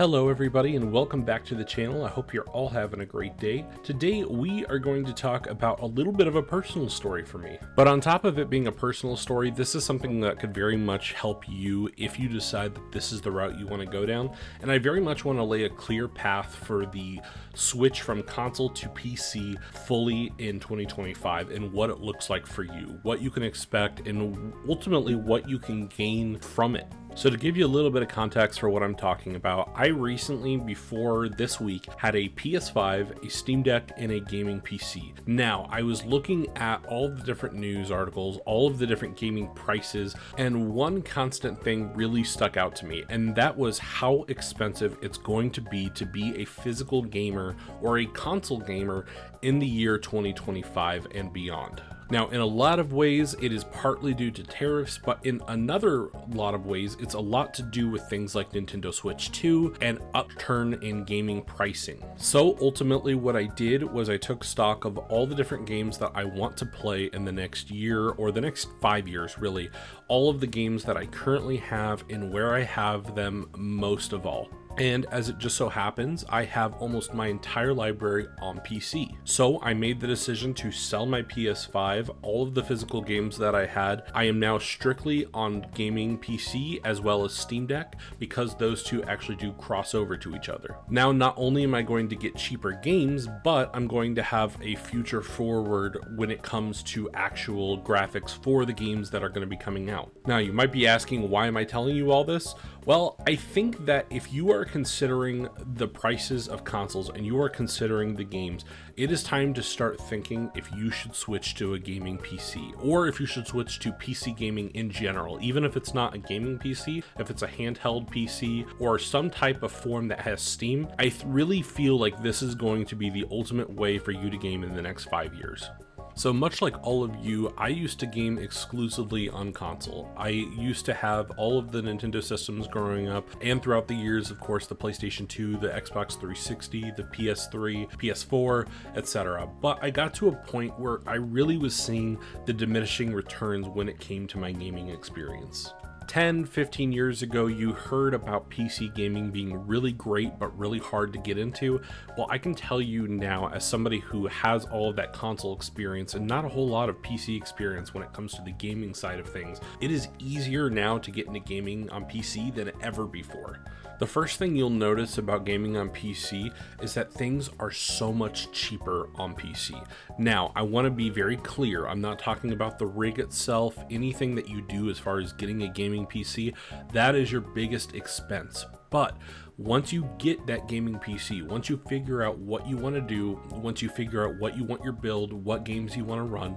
Hello everybody and welcome back to the channel. I hope you're all having a great day. Today we are going to talk about a little bit of a personal story for me. But on top of it being a personal story, this is something that could very much help you if you decide that this is the route you want to go down. And I very much want to lay a clear path for the switch from console to PC fully in 2025 and what it looks like for you, what you can expect, and ultimately what you can gain from it. So to give you a little bit of context for what I'm talking about, I recently, before this week, had a PS5, a Steam Deck, and a gaming PC. Now, I was looking at all the different news articles, all of the different gaming prices, and one constant thing really stuck out to me, and that was how expensive it's going to be a physical gamer or a console gamer in the year 2025 and beyond. Now, in a lot of ways, it is partly due to tariffs, but in another lot of ways, it's a lot to do with things like Nintendo Switch 2 and upturn in gaming pricing. So ultimately what I did was I took stock of all the different games that I want to play in the next year or the next 5 years, really. All of the games that I currently have and where I have them most of all. And as it just so happens, I have almost my entire library on PC. So I made the decision to sell my PS5, all of the physical games that I had. I am now strictly on gaming PC as well as Steam Deck because those two actually do cross over to each other. Now, not only am I going to get cheaper games, but I'm going to have a future forward when it comes to actual graphics for the games that are going to be coming out. Now, you might be asking, why am I telling you all this? Well, I think that if you are considering the prices of consoles and you are considering the games, it is time to start thinking if you should switch to a gaming PC or if you should switch to PC gaming in general, even if it's not a gaming PC, if it's a handheld PC or some type of form that has Steam. I really feel like this is going to be the ultimate way for you to game in the next 5 years. So much like all of you, I used to game exclusively on console. I used to have all of the Nintendo systems growing up, and throughout the years, of course, the PlayStation 2, the Xbox 360, the PS3, PS4, etc. But I got to a point where I really was seeing the diminishing returns when it came to my gaming experience. 10, 15 years ago, you heard about PC gaming being really great, but really hard to get into. Well, I can tell you now, as somebody who has all of that console experience and not a whole lot of PC experience when it comes to the gaming side of things, it is easier now to get into gaming on PC than ever before. The first thing you'll notice about gaming on PC is that things are so much cheaper on PC. Now, I want to be very clear. I'm not talking about the rig itself, anything that you do as far as getting a gaming PC, that is your biggest expense. But once you get that gaming PC, once you figure out what you want to do, once you figure out what you want your build, what games you want to run,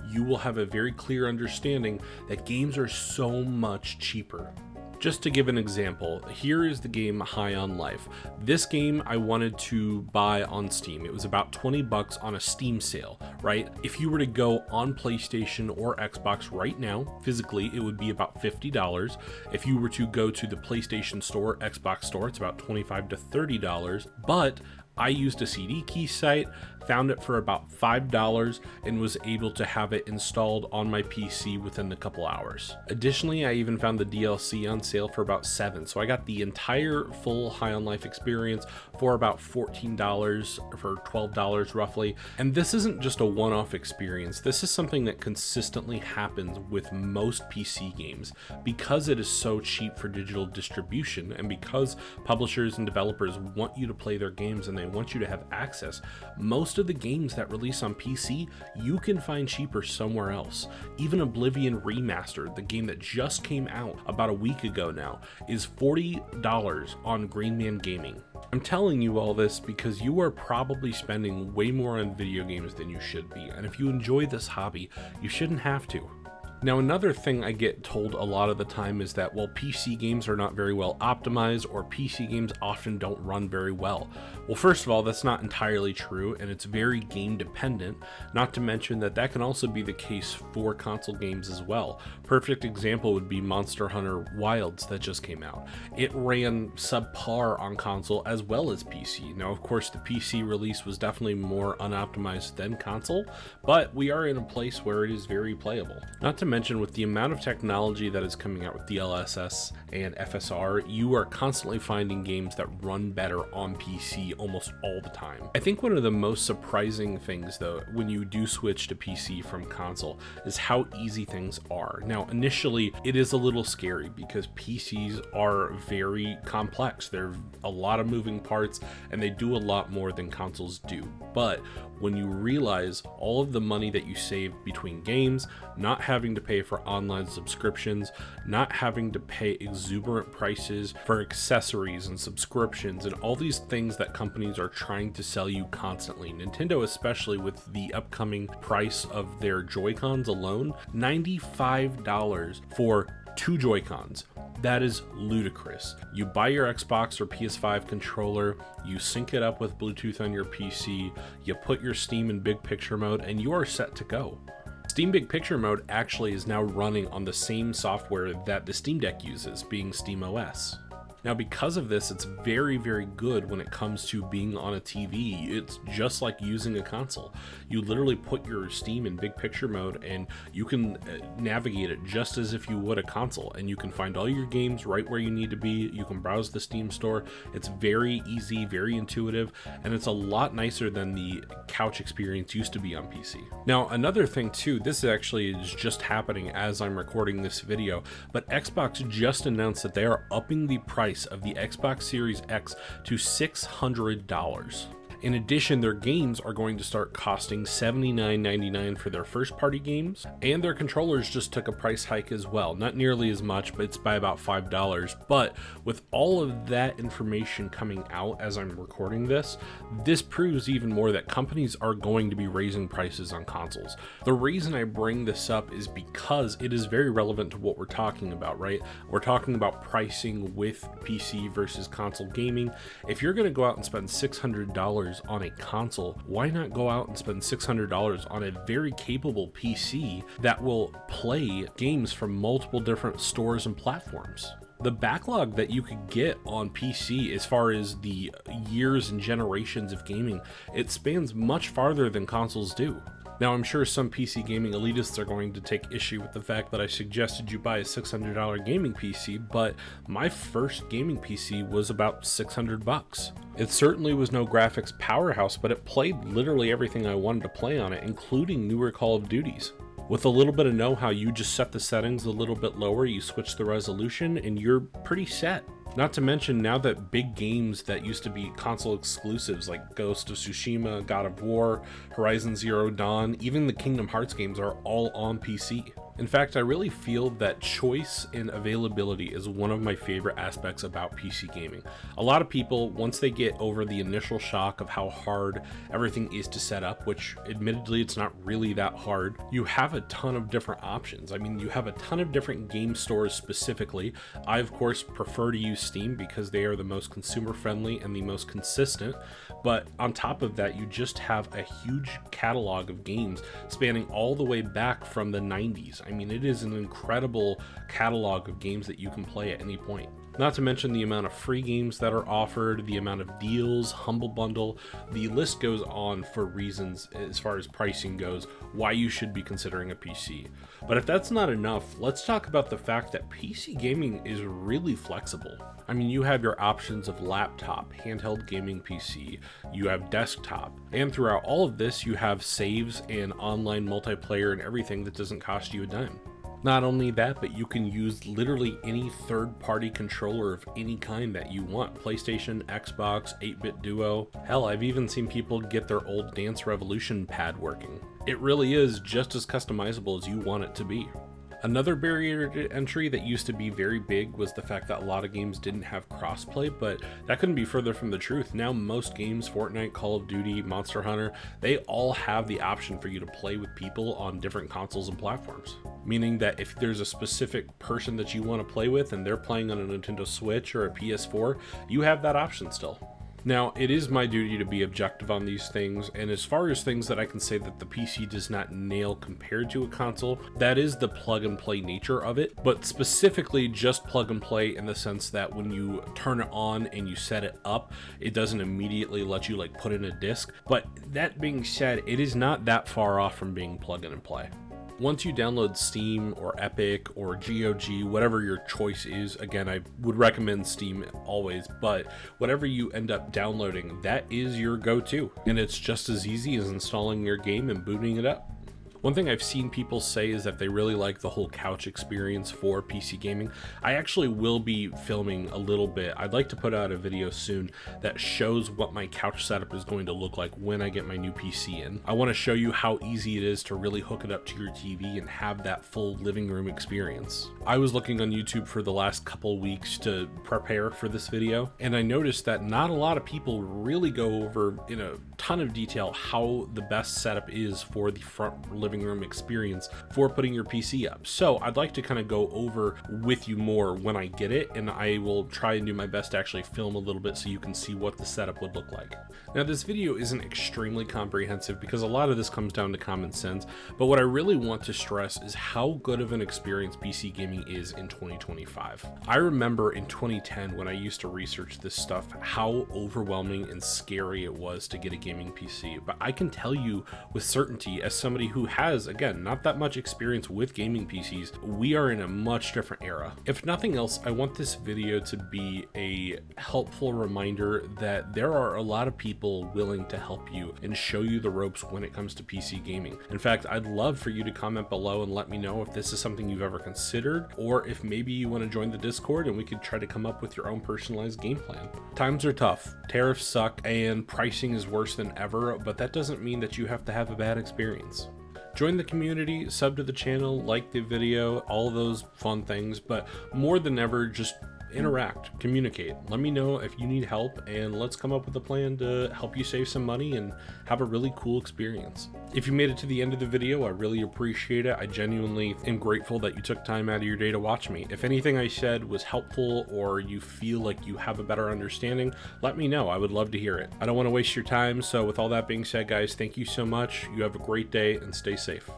you will have a very clear understanding that games are so much cheaper. Just to give an example, here is the game High on Life. This game I wanted to buy on Steam. It was about 20 bucks on a Steam sale, right? If you were to go on PlayStation or Xbox right now, physically, it would be about $50. If you were to go to the PlayStation Store, Xbox Store, it's about $25 to $30. But I used a CD key site, found it for about $5 and was able to have it installed on my PC within a couple hours. Additionally, I even found the DLC on sale for about $7. So I got the entire full High on Life experience for about $14 for $12 roughly. And this isn't just a one-off experience. This is something that consistently happens with most PC games because it is so cheap for digital distribution and because publishers and developers want you to play their games and they want you to have access. Most of the games that release on PC, you can find cheaper somewhere else. Even Oblivion Remastered, the game that just came out about a week ago now, is $40 on Green Man Gaming. I'm telling you all this because you are probably spending way more on video games than you should be, and if you enjoy this hobby, you shouldn't have to. Now, another thing I get told a lot of the time is that, well, PC games are not very well optimized or PC games often don't run very well. Well, first of all, that's not entirely true, and it's very game dependent, not to mention that that can also be the case for console games as well. Perfect example would be Monster Hunter Wilds that just came out. It ran subpar on console as well as PC. Now, of course, the PC release was definitely more unoptimized than console, but we are in a place where it is very playable. Not to mention, with the amount of technology that is coming out with DLSS and FSR, you are constantly finding games that run better on PC almost all the time. I think one of the most surprising things, though, when you do switch to PC from console is how easy things are. Now, initially, it is a little scary because PCs are very complex. There are a lot of moving parts and they do a lot more than consoles do. But when you realize all of the money that you save between games, not having to pay for online subscriptions, not having to pay exuberant prices for accessories and subscriptions and all these things that companies are trying to sell you constantly. Nintendo, especially with the upcoming price of their Joy-Cons alone, $95 for 2 Joy-Cons. That is ludicrous. You buy your Xbox or PS5 controller, you sync it up with Bluetooth on your PC, you put your Steam in big picture mode, and you are set to go. Steam Big Picture Mode actually is now running on the same software that the Steam Deck uses, being SteamOS. Now, because of this, it's very, very good when it comes to being on a TV. It's just like using a console. You literally put your Steam in big picture mode and you can navigate it just as if you would a console, and you can find all your games right where you need to be. You can browse the Steam store. It's very easy, very intuitive, and it's a lot nicer than the couch experience used to be on PC. Now, another thing too, this actually is just happening as I'm recording this video, but Xbox just announced that they are upping the price of the Xbox Series X to $600. In addition, their games are going to start costing $79.99 for their first party games, and their controllers just took a price hike as well. Not nearly as much, but it's by about $5. But with all of that information coming out as I'm recording this, this proves even more that companies are going to be raising prices on consoles. The reason I bring this up is because it is very relevant to what we're talking about, right? We're talking about pricing with PC versus console gaming. If you're going to go out and spend $600 on a console, why not go out and spend $600 on a very capable PC that will play games from multiple different stores and platforms? The backlog that you could get on PC as far as the years and generations of gaming, it spans much farther than consoles do. Now, I'm sure some PC gaming elitists are going to take issue with the fact that I suggested you buy a $600 gaming PC, but my first gaming PC was about $600. It certainly was no graphics powerhouse, but it played literally everything I wanted to play on it, including newer Call of Duties. With a little bit of know-how, you just set the settings a little bit lower, you switch the resolution, and you're pretty set. Not to mention, now that big games that used to be console exclusives like Ghost of Tsushima, God of War, Horizon Zero Dawn, even the Kingdom Hearts games are all on PC. In fact, I really feel that choice and availability is one of my favorite aspects about PC gaming. A lot of people, once they get over the initial shock of how hard everything is to set up, which admittedly it's not really that hard, you have a ton of different options. I mean, you have a ton of different game stores specifically. I, of course, prefer to use Steam because they are the most consumer friendly and the most consistent. But on top of that, you just have a huge catalog of games spanning all the way back from the 90s. I mean, it is an incredible catalog of games that you can play at any point. Not to mention the amount of free games that are offered, the amount of deals, Humble Bundle, the list goes on for reasons as far as pricing goes, why you should be considering a PC. But if that's not enough, let's talk about the fact that PC gaming is really flexible. I mean, you have your options of laptop, handheld gaming PC, you have desktop, and throughout all of this, you have saves and online multiplayer and everything that doesn't cost you a dime. Not only that, but you can use literally any third-party controller of any kind that you want. PlayStation, Xbox, 8-bit Duo. Hell, I've even seen people get their old Dance Revolution pad working. It really is just as customizable as you want it to be. Another barrier to entry that used to be very big was the fact that a lot of games didn't have crossplay, but that couldn't be further from the truth. Now most games, Fortnite, Call of Duty, Monster Hunter, they all have the option for you to play with people on different consoles and platforms. Meaning that if there's a specific person that you want to play with and they're playing on a Nintendo Switch or a PS4, you have that option still. Now, it is my duty to be objective on these things, and as far as things that I can say that the PC does not nail compared to a console, that is the plug and play nature of it, but specifically just plug and play in the sense that when you turn it on and you set it up, it doesn't immediately let you like put in a disc. But that being said, it is not that far off from being plug in and play. Once you download Steam or Epic or GOG, whatever your choice is, again, I would recommend Steam always, but whatever you end up downloading, that is your go-to. And it's just as easy as installing your game and booting it up. One thing I've seen people say is that they really like the whole couch experience for PC gaming. I actually will be filming a little bit. I'd like to put out a video soon that shows what my couch setup is going to look like when I get my new PC in. I want to show you how easy it is to really hook it up to your TV and have that full living room experience. I was looking on YouTube for the last couple weeks to prepare for this video, and I noticed that not a lot of people really go over in a ton of detail how the best setup is for the front living room experience for putting your PC up. So I'd like to kind of go over with you more when I get it, and I will try and do my best to actually film a little bit so you can see what the setup would look like. Now, this video isn't extremely comprehensive because a lot of this comes down to common sense, but what I really want to stress is how good of an experience PC gaming is in 2025. I remember in 2010 when I used to research this stuff, how overwhelming and scary it was to get a gaming PC, but I can tell you with certainty, as somebody who has, again, not that much experience with gaming PCs, we are in a much different era. If nothing else, I want this video to be a helpful reminder that there are a lot of people willing to help you and show you the ropes when it comes to PC gaming. In fact, I'd love for you to comment below and let me know if this is something you've ever considered, or if maybe you want to join the Discord and we could try to come up with your own personalized game plan. Times are tough, tariffs suck, and pricing is worse than ever, but that doesn't mean that you have to have a bad experience. Join the community, sub to the channel, like the video, all those fun things, but more than ever, just interact, communicate. Let me know if you need help, and let's come up with a plan to help you save some money and have a really cool experience. If you made it to the end of the video, I really appreciate it. I genuinely am grateful that you took time out of your day to watch me. If anything I said was helpful or you feel like you have a better understanding, let me know. I would love to hear it. I don't want to waste your time, so with all that being said, guys, thank you so much. You have a great day and stay safe.